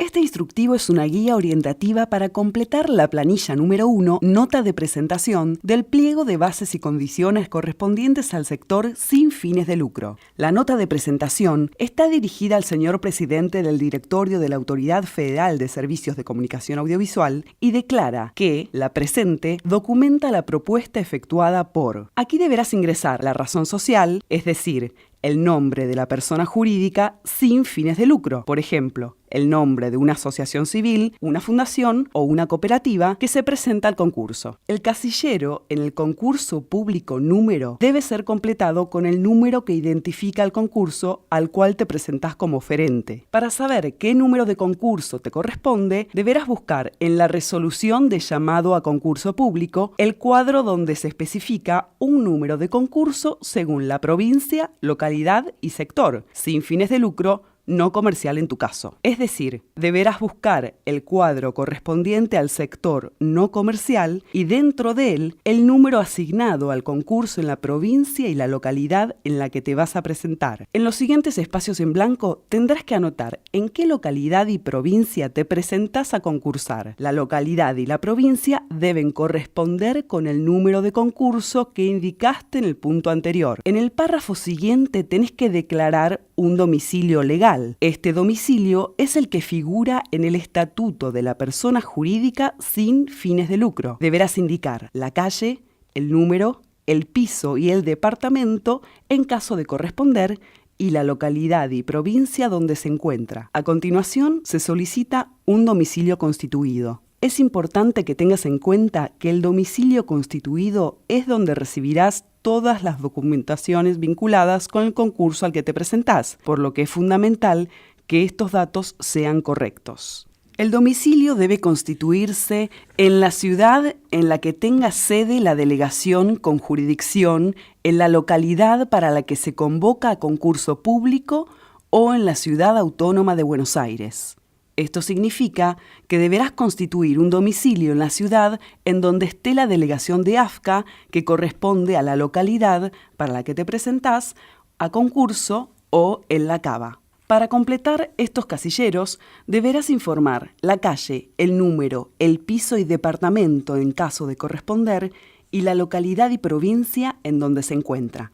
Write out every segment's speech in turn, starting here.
Este instructivo es una guía orientativa para completar la planilla número 1, nota de presentación, del pliego de bases y condiciones correspondientes al sector sin fines de lucro. La nota de presentación está dirigida al señor presidente del directorio de la Autoridad Federal de Servicios de Comunicación Audiovisual y declara que la presente documenta la propuesta efectuada por. Aquí deberás ingresar la razón social, es decir, el nombre de la persona jurídica sin fines de lucro. Por ejemplo, el nombre de una asociación civil, una fundación o una cooperativa que se presenta al concurso. El casillero en el concurso público número debe ser completado con el número que identifica el concurso al cual te presentás como oferente. Para saber qué número de concurso te corresponde, deberás buscar en la resolución de llamado a concurso público el cuadro donde se especifica un número de concurso según la provincia, localidad y sector, sin fines de lucro, no comercial en tu caso. Es decir, deberás buscar el cuadro correspondiente al sector no comercial y dentro de él el número asignado al concurso en la provincia y la localidad en la que te vas a presentar. En los siguientes espacios en blanco tendrás que anotar en qué localidad y provincia te presentás a concursar. La localidad y la provincia deben corresponder con el número de concurso que indicaste en el punto anterior. En el párrafo siguiente tenés que declarar un domicilio legal. Este domicilio es el que figura en el estatuto de la persona jurídica sin fines de lucro. Deberás indicar la calle, el número, el piso y el departamento en caso de corresponder y la localidad y provincia donde se encuentra. A continuación, se solicita un domicilio constituido. Es importante que tengas en cuenta que el domicilio constituido es donde recibirás todas las documentaciones vinculadas con el concurso al que te presentás, por lo que es fundamental que estos datos sean correctos. El domicilio debe constituirse en la ciudad en la que tenga sede la delegación con jurisdicción, en la localidad para la que se convoca a concurso público o en la ciudad autónoma de Buenos Aires. Esto significa que deberás constituir un domicilio en la ciudad en donde esté la delegación de AFCA que corresponde a la localidad para la que te presentás a concurso o en la cava. Para completar estos casilleros, deberás informar la calle, el número, el piso y departamento en caso de corresponder y la localidad y provincia en donde se encuentra.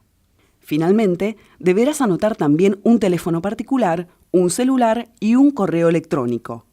Finalmente, deberás anotar también un teléfono particular, un celular y un correo electrónico.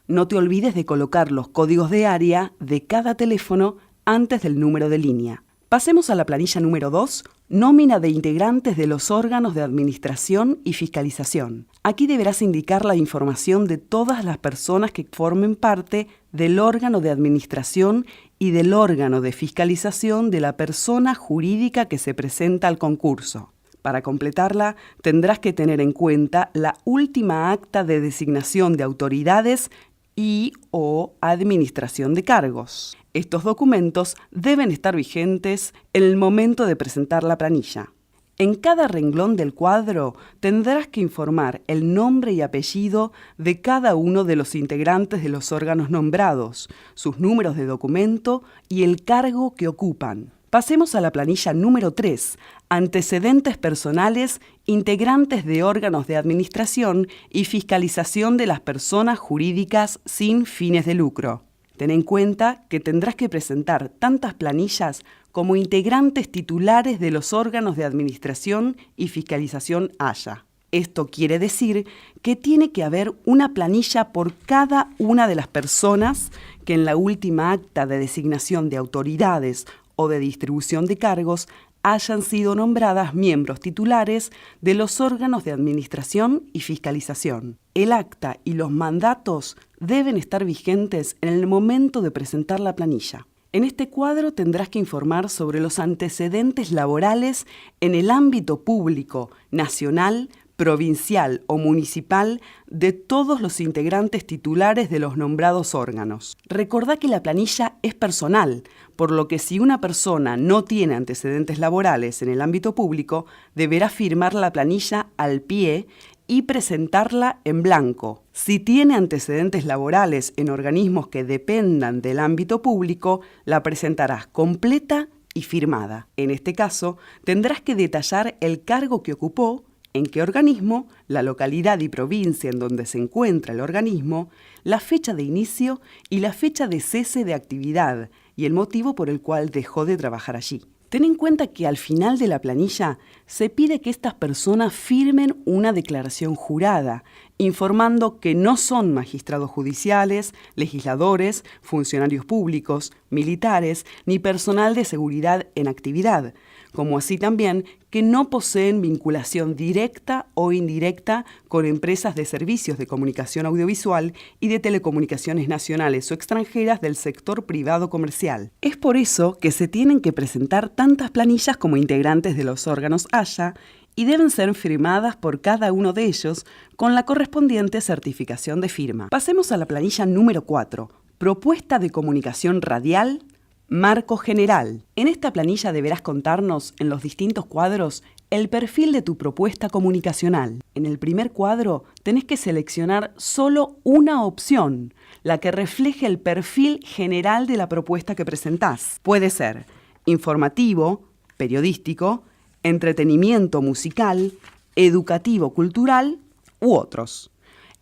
No te olvides de colocar los códigos de área de cada teléfono antes del número de línea. Pasemos a la planilla número 2, nómina de integrantes de los órganos de administración y fiscalización. Aquí deberás indicar la información de todas las personas que formen parte del órgano de administración y del órgano de fiscalización de la persona jurídica que se presenta al concurso. Para completarla, tendrás que tener en cuenta la última acta de designación de autoridades y/o administración de cargos. Estos documentos deben estar vigentes en el momento de presentar la planilla. En cada renglón del cuadro tendrás que informar el nombre y apellido de cada uno de los integrantes de los órganos nombrados, sus números de documento y el cargo que ocupan. Pasemos a la planilla número 3, antecedentes personales, integrantes de órganos de administración y fiscalización de las personas jurídicas sin fines de lucro. Ten en cuenta que tendrás que presentar tantas planillas como integrantes titulares de los órganos de administración y fiscalización haya. Esto quiere decir que tiene que haber una planilla por cada una de las personas que en la última acta de designación de autoridades o de distribución de cargos hayan sido nombradas miembros titulares de los órganos de administración y fiscalización. El acta y los mandatos deben estar vigentes en el momento de presentar la planilla. En este cuadro tendrás que informar sobre los antecedentes laborales en el ámbito público, nacional, provincial o municipal de todos los integrantes titulares de los nombrados órganos. Recordá que la planilla es personal, por lo que si una persona no tiene antecedentes laborales en el ámbito público, deberá firmar la planilla al pie y presentarla en blanco. Si tiene antecedentes laborales en organismos que dependan del ámbito público, la presentarás completa y firmada. En este caso, tendrás que detallar el cargo que ocupó en qué organismo, la localidad y provincia en donde se encuentra el organismo, la fecha de inicio y la fecha de cese de actividad y el motivo por el cual dejó de trabajar allí. Ten en cuenta que al final de la planilla se pide que estas personas firmen una declaración jurada, informando que no son magistrados judiciales, legisladores, funcionarios públicos, militares, ni personal de seguridad en actividad, como así también que no poseen vinculación directa o indirecta con empresas de servicios de comunicación audiovisual y de telecomunicaciones nacionales o extranjeras del sector privado comercial. Es por eso que se tienen que presentar tantas planillas como integrantes de los órganos haya y deben ser firmadas por cada uno de ellos con la correspondiente certificación de firma. Pasemos a la planilla número 4, propuesta de comunicación radial, marco general. En esta planilla deberás contarnos en los distintos cuadros el perfil de tu propuesta comunicacional. En el primer cuadro tenés que seleccionar solo una opción, la que refleje el perfil general de la propuesta que presentás. Puede ser informativo, periodístico, entretenimiento musical, educativo cultural u otros.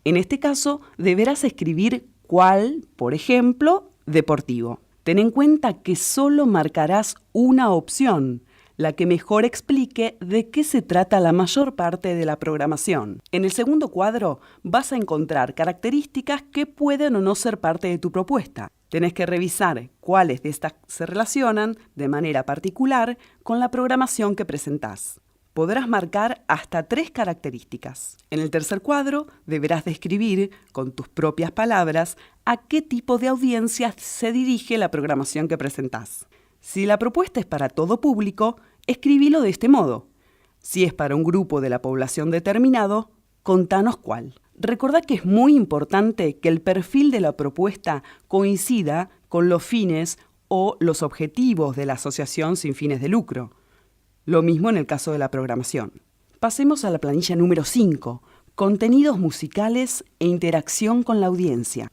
En este caso deberás escribir cuál, por ejemplo, deportivo. Ten en cuenta que solo marcarás una opción, la que mejor explique de qué se trata la mayor parte de la programación. En el segundo cuadro vas a encontrar características que pueden o no ser parte de tu propuesta. Tenés que revisar cuáles de estas se relacionan de manera particular con la programación que presentás. Podrás marcar hasta 3 características. En el tercer cuadro deberás describir con tus propias palabras a qué tipo de audiencia se dirige la programación que presentás. Si la propuesta es para todo público, escribilo de este modo. Si es para un grupo de la población determinado, contanos cuál. Recordá que es muy importante que el perfil de la propuesta coincida con los fines o los objetivos de la asociación sin fines de lucro. Lo mismo en el caso de la programación. Pasemos a la planilla número 5, contenidos musicales e interacción con la audiencia.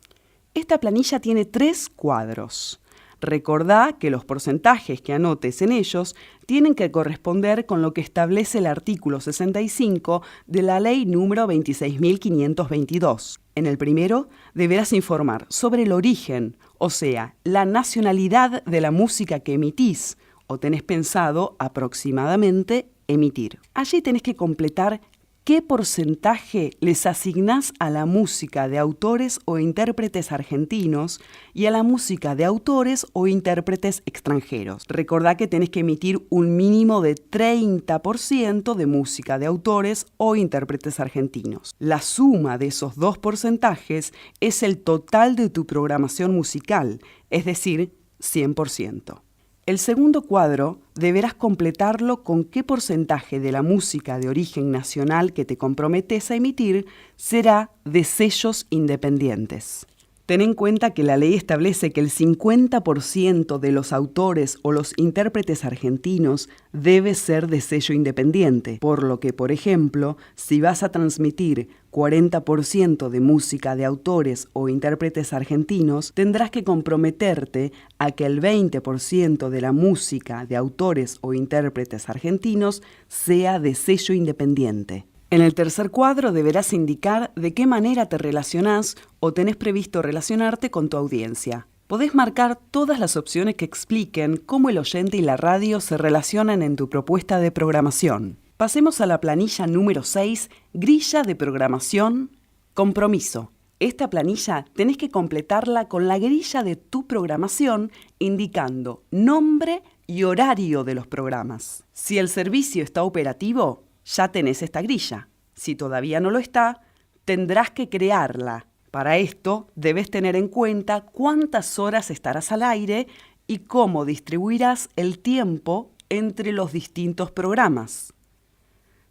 Esta planilla tiene 3 cuadros. Recordá que los porcentajes que anotes en ellos tienen que corresponder con lo que establece el artículo 65 de la Ley número 26.522. En el primero, deberás informar sobre el origen, o sea, la nacionalidad de la música que emitís, o tenés pensado aproximadamente emitir. Allí tenés que completar qué porcentaje les asignás a la música de autores o intérpretes argentinos y a la música de autores o intérpretes extranjeros. Recordá que tenés que emitir un mínimo de 30% de música de autores o intérpretes argentinos. La suma de esos 2 porcentajes es el total de tu programación musical, es decir, 100%. El segundo cuadro deberás completarlo con qué porcentaje de la música de origen nacional que te comprometes a emitir será de sellos independientes. Ten en cuenta que la ley establece que el 50% de los autores o los intérpretes argentinos debe ser de sello independiente, por lo que, por ejemplo, si vas a transmitir 40% de música de autores o intérpretes argentinos, tendrás que comprometerte a que el 20% de la música de autores o intérpretes argentinos sea de sello independiente. En el tercer cuadro deberás indicar de qué manera te relacionás o tenés previsto relacionarte con tu audiencia. Podés marcar todas las opciones que expliquen cómo el oyente y la radio se relacionan en tu propuesta de programación. Pasemos a la planilla número 6, grilla de programación, compromiso. Esta planilla tenés que completarla con la grilla de tu programación indicando nombre y horario de los programas. Si el servicio está operativo, ya tenés esta grilla. Si todavía no lo está, tendrás que crearla. Para esto, debes tener en cuenta cuántas horas estarás al aire y cómo distribuirás el tiempo entre los distintos programas.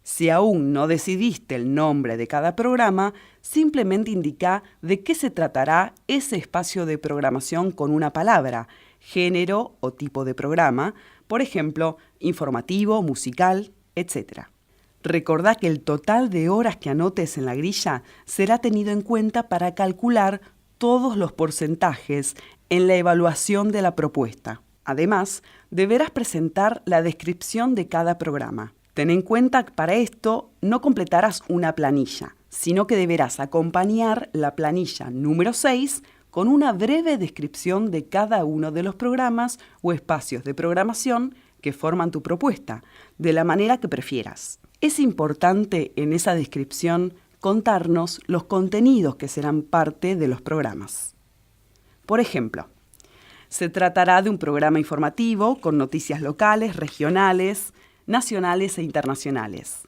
Si aún no decidiste el nombre de cada programa, simplemente indica de qué se tratará ese espacio de programación con una palabra, género o tipo de programa, por ejemplo, informativo, musical, etc. Recordá que el total de horas que anotes en la grilla será tenido en cuenta para calcular todos los porcentajes en la evaluación de la propuesta. Además, deberás presentar la descripción de cada programa. Ten en cuenta que para esto no completarás una planilla, sino que deberás acompañar la planilla número 6 con una breve descripción de cada uno de los programas o espacios de programación que forman tu propuesta, de la manera que prefieras. Es importante en esa descripción contarnos los contenidos que serán parte de los programas. Por ejemplo, se tratará de un programa informativo con noticias locales, regionales, nacionales e internacionales.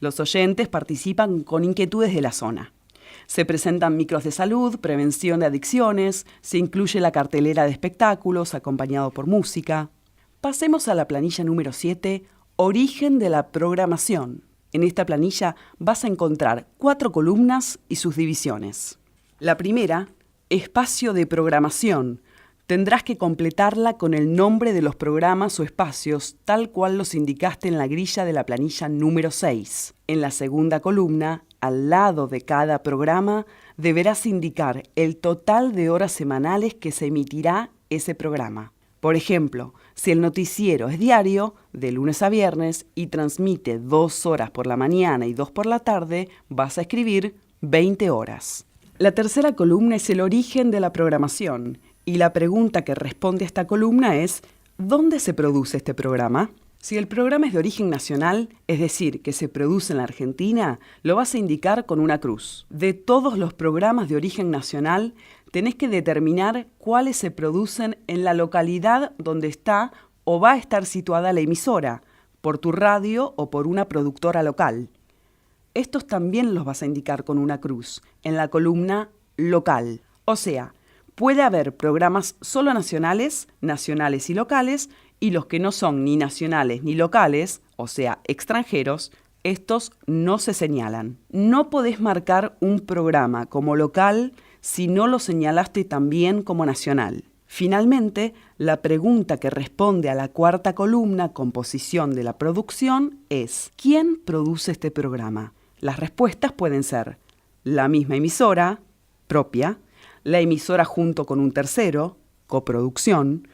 Los oyentes participan con inquietudes de la zona. Se presentan micros de salud, prevención de adicciones, se incluye la cartelera de espectáculos acompañado por música. Pasemos a la planilla número 7, Origen de la programación. En esta planilla vas a encontrar 4 columnas y sus divisiones. La primera, Espacio de programación. Tendrás que completarla con el nombre de los programas o espacios, tal cual los indicaste en la grilla de la planilla número 6. En la segunda columna, al lado de cada programa, deberás indicar el total de horas semanales que se emitirá ese programa. Por ejemplo, si el noticiero es diario, de lunes a viernes, y transmite 2 horas por la mañana y 2 por la tarde, vas a escribir 20 horas. La tercera columna es el origen de la programación. Y la pregunta que responde a esta columna es, ¿dónde se produce este programa? Si el programa es de origen nacional, es decir, que se produce en la Argentina, lo vas a indicar con una cruz. De todos los programas de origen nacional, tenés que determinar cuáles se producen en la localidad donde está o va a estar situada la emisora, por tu radio o por una productora local. Estos también los vas a indicar con una cruz, en la columna local. O sea, puede haber programas solo nacionales y locales, y los que no son ni nacionales ni locales, o sea, extranjeros, estos no se señalan. No podés marcar un programa como local si no lo señalaste también como nacional. Finalmente, la pregunta que responde a la cuarta columna, composición de la producción, es ¿quién produce este programa? Las respuestas pueden ser la misma emisora, propia, la emisora junto con un tercero, coproducción,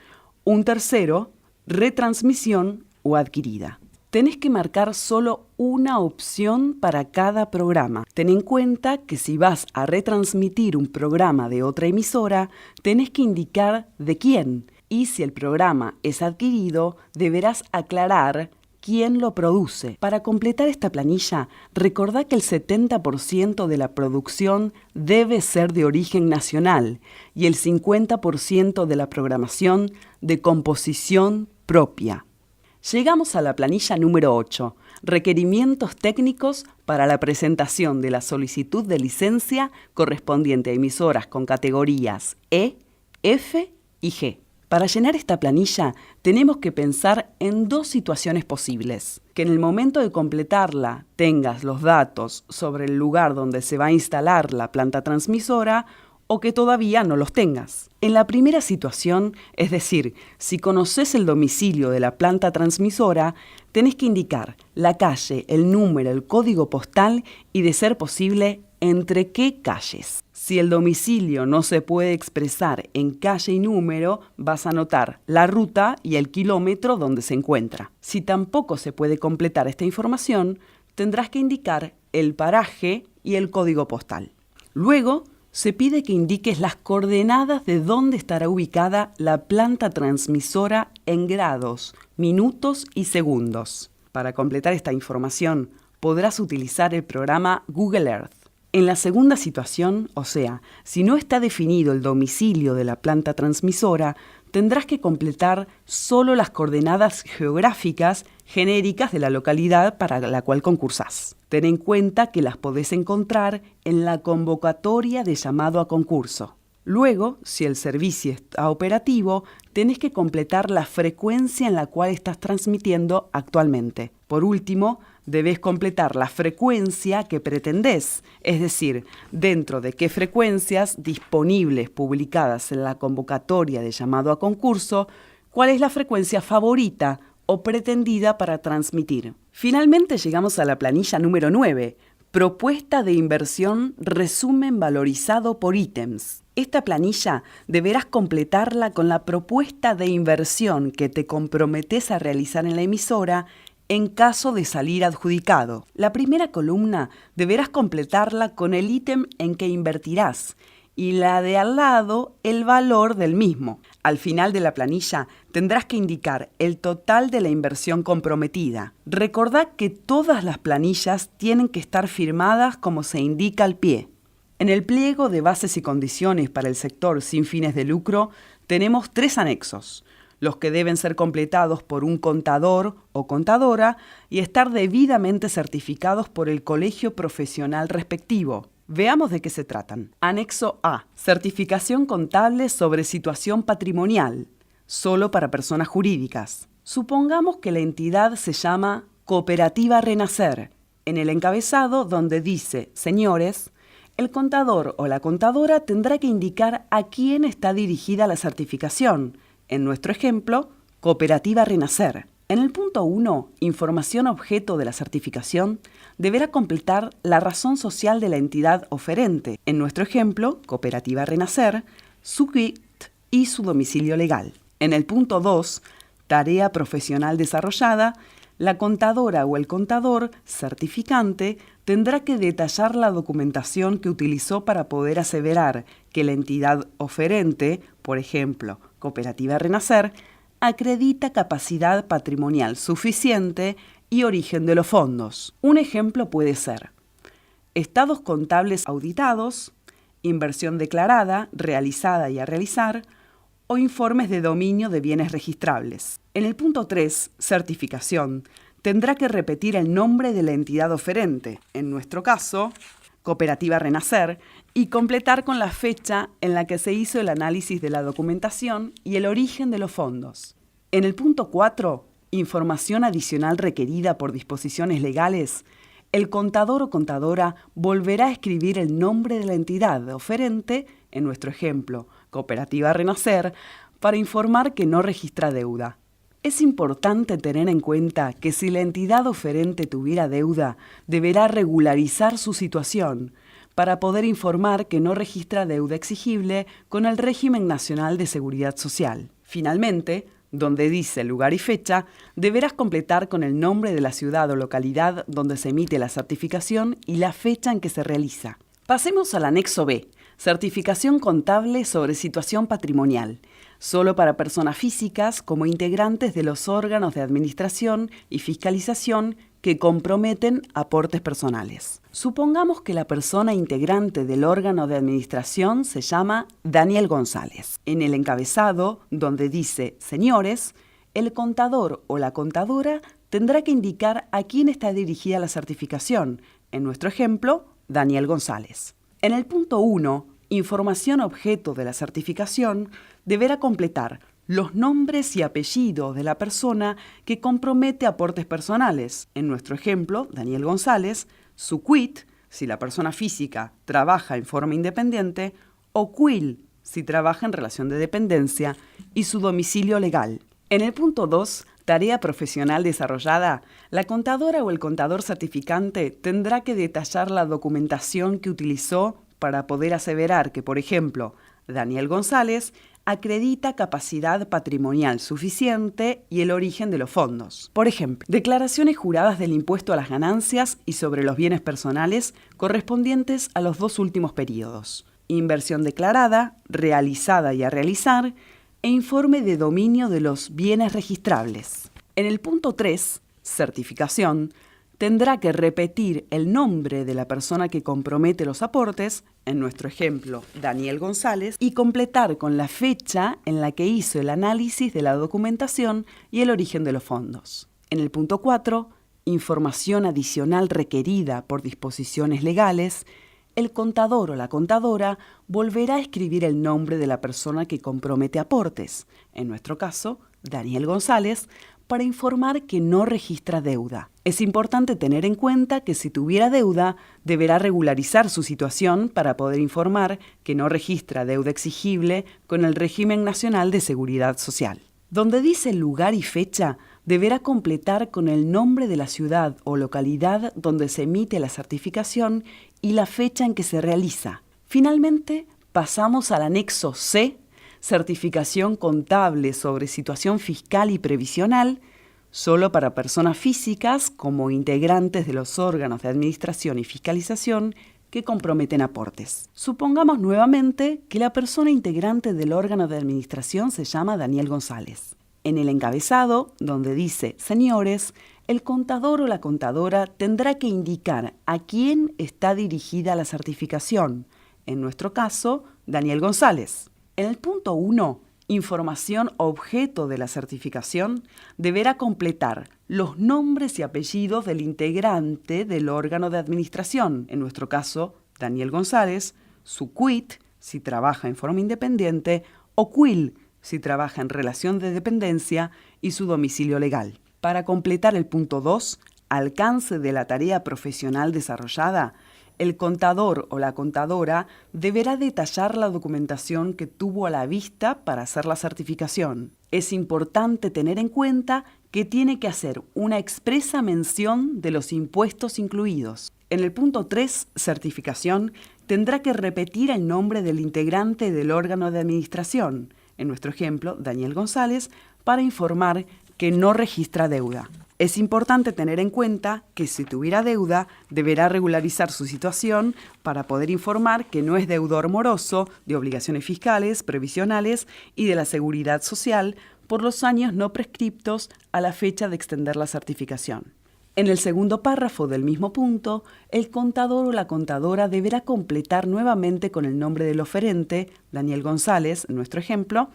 un tercero, retransmisión o adquirida. Tenés que marcar solo una opción para cada programa. Ten en cuenta que si vas a retransmitir un programa de otra emisora, tenés que indicar de quién. Y si el programa es adquirido, deberás aclarar quién lo produce. Para completar esta planilla, recordá que el 70% de la producción debe ser de origen nacional y el 50% de la programación de composición propia. Llegamos a la planilla número 8, requerimientos técnicos para la presentación de la solicitud de licencia correspondiente a emisoras con categorías E, F y G. Para llenar esta planilla, tenemos que pensar en 2 situaciones posibles. Que en el momento de completarla tengas los datos sobre el lugar donde se va a instalar la planta transmisora o que todavía no los tengas. En la primera situación, es decir, si conoces el domicilio de la planta transmisora, tenés que indicar la calle, el número, el código postal y, de ser posible, entre qué calles. Si el domicilio no se puede expresar en calle y número, vas a anotar la ruta y el kilómetro donde se encuentra. Si tampoco se puede completar esta información, tendrás que indicar el paraje y el código postal. Luego, se pide que indiques las coordenadas de dónde estará ubicada la planta transmisora en grados, minutos y segundos. Para completar esta información, podrás utilizar el programa Google Earth. En la segunda situación, o sea, si no está definido el domicilio de la planta transmisora, tendrás que completar solo las coordenadas geográficas genéricas de la localidad para la cual concursás. Ten en cuenta que las podés encontrar en la convocatoria de llamado a concurso. Luego, si el servicio está operativo, tenés que completar la frecuencia en la cual estás transmitiendo actualmente. Por último, debes completar la frecuencia que pretendés, es decir, dentro de qué frecuencias disponibles publicadas en la convocatoria de llamado a concurso, cuál es la frecuencia favorita o pretendida para transmitir. Finalmente llegamos a la planilla número 9, propuesta de inversión, resumen valorizado por ítems. Esta planilla deberás completarla con la propuesta de inversión que te comprometes a realizar en la emisora en caso de salir adjudicado. La primera columna deberás completarla con el ítem en que invertirás y la de al lado el valor del mismo. Al final de la planilla tendrás que indicar el total de la inversión comprometida. Recordá que todas las planillas tienen que estar firmadas como se indica al pie. En el pliego de bases y condiciones para el sector sin fines de lucro tenemos 3 anexos, los que deben ser completados por un contador o contadora y estar debidamente certificados por el colegio profesional respectivo. Veamos de qué se tratan. Anexo A. Certificación contable sobre situación patrimonial, solo para personas jurídicas. Supongamos que la entidad se llama Cooperativa Renacer. En el encabezado donde dice Señores, el contador o la contadora tendrá que indicar a quién está dirigida la certificación. En nuestro ejemplo, Cooperativa Renacer. En el punto 1, información objeto de la certificación, deberá completar la razón social de la entidad oferente. En nuestro ejemplo, Cooperativa Renacer, su CUIT y su domicilio legal. En el punto 2, tarea profesional desarrollada, la contadora o el contador certificante tendrá que detallar la documentación que utilizó para poder aseverar que la entidad oferente, por ejemplo, Cooperativa Renacer, acredita capacidad patrimonial suficiente y origen de los fondos. Un ejemplo puede ser estados contables auditados, inversión declarada, realizada y a realizar, o informes de dominio de bienes registrables. En el punto 3, certificación, tendrá que repetir el nombre de la entidad oferente, en nuestro caso, Cooperativa Renacer, y completar con la fecha en la que se hizo el análisis de la documentación y el origen de los fondos. En el punto 4, información adicional requerida por disposiciones legales, el contador o contadora volverá a escribir el nombre de la entidad oferente, en nuestro ejemplo, Cooperativa Renacer, para informar que no registra deuda. Es importante tener en cuenta que si la entidad oferente tuviera deuda, deberá regularizar su situación para poder informar que no registra deuda exigible con el régimen nacional de seguridad social. Finalmente, donde dice lugar y fecha, deberás completar con el nombre de la ciudad o localidad donde se emite la certificación y la fecha en que se realiza. Pasemos al anexo B, certificación contable sobre situación patrimonial, solo para personas físicas como integrantes de los órganos de administración y fiscalización que comprometen aportes personales. Supongamos que la persona integrante del órgano de administración se llama Daniel González. En el encabezado, donde dice Señores, el contador o la contadora tendrá que indicar a quién está dirigida la certificación. En nuestro ejemplo, Daniel González. En el punto 1, información objeto de la certificación, deberá completar los nombres y apellidos de la persona que compromete aportes personales. En nuestro ejemplo, Daniel González, su CUIT, si la persona física trabaja en forma independiente, o CUIL, si trabaja en relación de dependencia, y su domicilio legal. En el punto 2, tarea profesional desarrollada, la contadora o el contador certificante tendrá que detallar la documentación que utilizó para poder aseverar que, por ejemplo, Daniel González acredita capacidad patrimonial suficiente y el origen de los fondos. Por ejemplo, declaraciones juradas del impuesto a las ganancias y sobre los bienes personales correspondientes a los 2 últimos periodos. Inversión declarada, realizada y a realizar, e informe de dominio de los bienes registrables. En el punto 3, certificación, tendrá que repetir el nombre de la persona que compromete los aportes, en nuestro ejemplo, Daniel González, y completar con la fecha en la que hizo el análisis de la documentación y el origen de los fondos. En el punto 4, información adicional requerida por disposiciones legales, el contador o la contadora volverá a escribir el nombre de la persona que compromete aportes, en nuestro caso, Daniel González, para informar que no registra deuda. Es importante tener en cuenta que si tuviera deuda, deberá regularizar su situación para poder informar que no registra deuda exigible con el régimen nacional de seguridad social. Donde dice lugar y fecha, deberá completar con el nombre de la ciudad o localidad donde se emite la certificación y la fecha en que se realiza. Finalmente, pasamos al anexo C, certificación contable sobre situación fiscal y previsional, solo para personas físicas como integrantes de los órganos de administración y fiscalización que comprometen aportes. Supongamos nuevamente que la persona integrante del órgano de administración se llama Daniel González. En el encabezado, donde dice señores, el contador o la contadora tendrá que indicar a quién está dirigida la certificación. En nuestro caso, Daniel González. En el punto 1, información objeto de la certificación, deberá completar los nombres y apellidos del integrante del órgano de administración, en nuestro caso, Daniel González, su quit, si trabaja en forma independiente, o quil, si trabaja en relación de dependencia, y su domicilio legal. Para completar el punto 2, alcance de la tarea profesional desarrollada, el contador o la contadora deberá detallar la documentación que tuvo a la vista para hacer la certificación. Es importante tener en cuenta que tiene que hacer una expresa mención de los impuestos incluidos. En el punto 3, certificación, tendrá que repetir el nombre del integrante del órgano de administración, en nuestro ejemplo, Daniel González, para informar que no registra deuda. Es importante tener en cuenta que si tuviera deuda, deberá regularizar su situación para poder informar que no es deudor moroso de obligaciones fiscales, previsionales y de la seguridad social por los años no prescriptos a la fecha de extender la certificación. En el segundo párrafo del mismo punto, el contador o la contadora deberá completar nuevamente con el nombre del oferente, Daniel González, en nuestro ejemplo,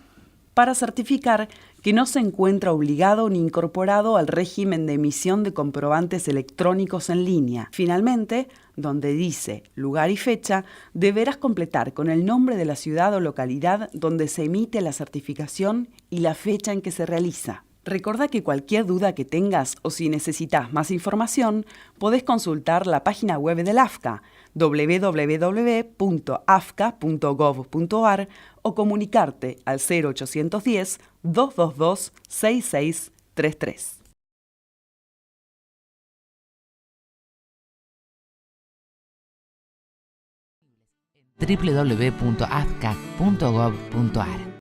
para certificar que no se encuentra obligado ni incorporado al régimen de emisión de comprobantes electrónicos en línea. Finalmente, donde dice lugar y fecha, deberás completar con el nombre de la ciudad o localidad donde se emite la certificación y la fecha en que se realiza. Recordá que cualquier duda que tengas o si necesitas más información, podés consultar la página web del AFCA, www.afca.gov.ar, o comunicarte al 0810-222-6633. www.afca.gov.ar